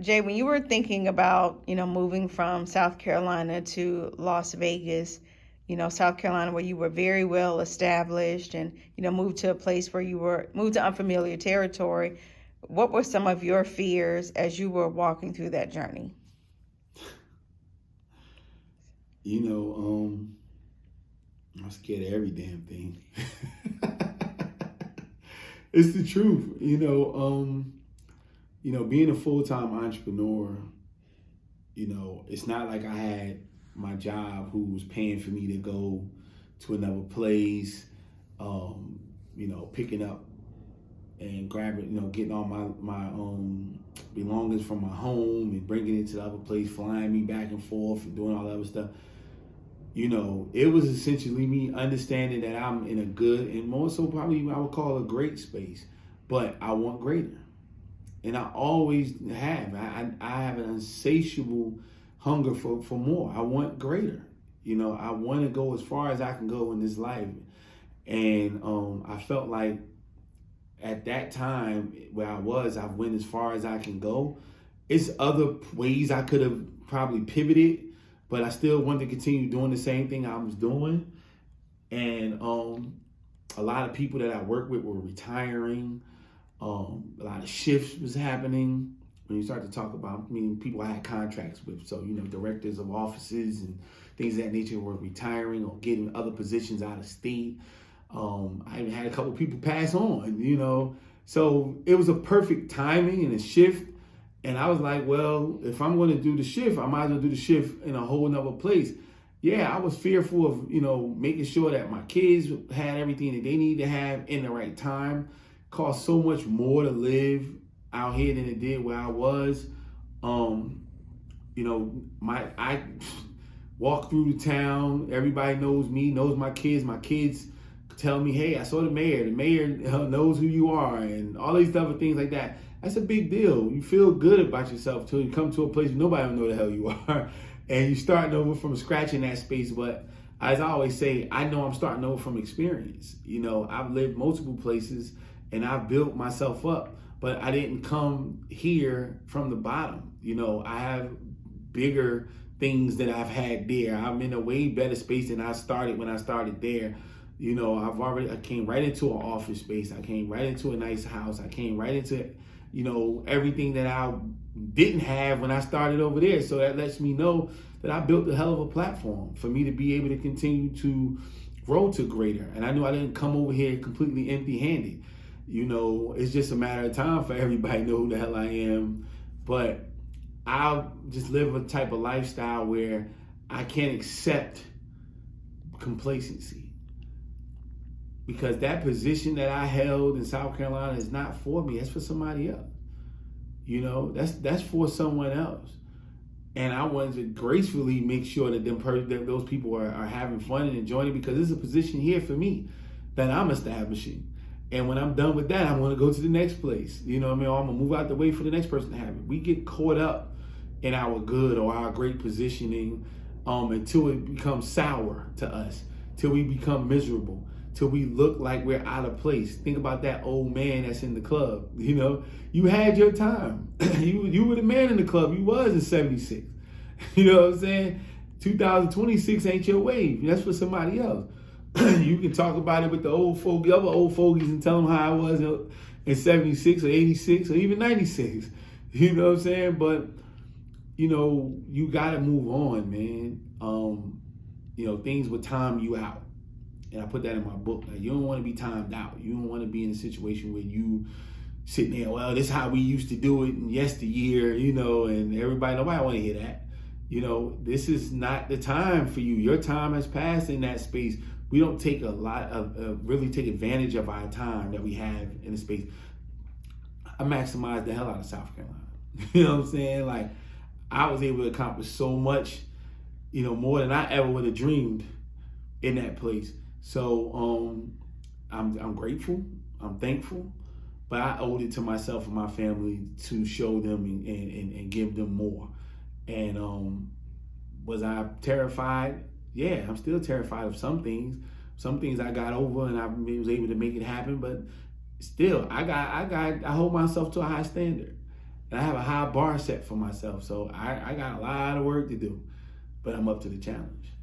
Jay, when you were thinking about, moving from South Carolina to Las Vegas, South Carolina where you were very well established and, moved to a place where moved to unfamiliar territory, what were some of your fears as you were walking through that journey? You know, I'm scared of every damn thing. It's the truth. Being a full-time entrepreneur, it's not like I had my job who was paying for me to go to another place, picking up and grabbing, getting all my belongings from my home and bringing it to the other place, flying me back and forth and doing all that other stuff. It was essentially me understanding that I'm in a good and more so probably I would call a great space, but I want greater. And I always have. I have an insatiable hunger for more. I want greater. I want to go as far as I can go in this life. And I felt like at that time where I went as far as I can go. It's other ways I could have probably pivoted, but I still wanted to continue doing the same thing I was doing. And a lot of people that I worked with were retiring. A lot of shifts was happening. When you start to talk about, people I had contracts with, so directors of offices and things of that nature were retiring or getting other positions out of state. I even had a couple people pass on, so it was a perfect timing and a shift. And I was like, well, if I'm going to do the shift, I might as well do the shift in a whole nother place. Yeah, I was fearful of, making sure that my kids had everything that they need to have in the right time. Cost so much more to live out here than it did where I was. I walk through the town. Everybody knows me, knows my kids. My kids tell me, hey, I saw the mayor. The mayor knows who you are, and all these other things like that. That's a big deal. You feel good about yourself till you come to a place where nobody will know the hell you are. And you're starting over from scratch in that space. But as I always say, I know I'm starting over from experience. I've lived multiple places and I've built myself up, but I didn't come here from the bottom. I have bigger things that I've had there. I'm in a way better space than I started when I started there. I came right into an office space. I came right into a nice house. I came right into, everything that I didn't have when I started over there. So that lets me know that I built a hell of a platform for me to be able to continue to grow to greater. And I knew I didn't come over here completely empty-handed. It's just a matter of time for everybody to know who the hell I am. But I just live a type of lifestyle where I can't accept complacency. Because that position that I held in South Carolina is not for me. That's for somebody else. That's for someone else. And I wanted to gracefully make sure that those people are having fun and enjoying it, because there's a position here for me that I'm establishing. And when I'm done with that, I want to go to the next place. Or I'm going to move out the way for the next person to have it. We get caught up in our good or our great positioning until it becomes sour to us, till we become miserable, till we look like we're out of place. Think about that old man that's in the club. You had your time. you were the man in the club. You was in 76. You know what I'm saying? 2026 ain't your wave. That's for somebody else. You can talk about it with the other old fogies, and tell them how I was in 76 or 86 or even 96. You know what I'm saying? But, you got to move on, man. Things will time you out. And I put that in my book. Like, you don't want to be timed out. You don't want to be in a situation where you sitting there, well, this is how we used to do it in yesteryear, and nobody want to hear that. This is not the time for you. Your time has passed in that space. We don't take really take advantage of our time that we have in the space. I maximized the hell out of South Carolina. You know what I'm saying? Like, I was able to accomplish so much, more than I ever would have dreamed in that place. So I'm grateful. I'm thankful. But I owed it to myself and my family to show them and give them more. And was I terrified? Yeah, I'm still terrified of some things. Some things I got over and I was able to make it happen, but still, I hold myself to a high standard. And I have a high bar set for myself. So I got a lot of work to do, but I'm up to the challenge.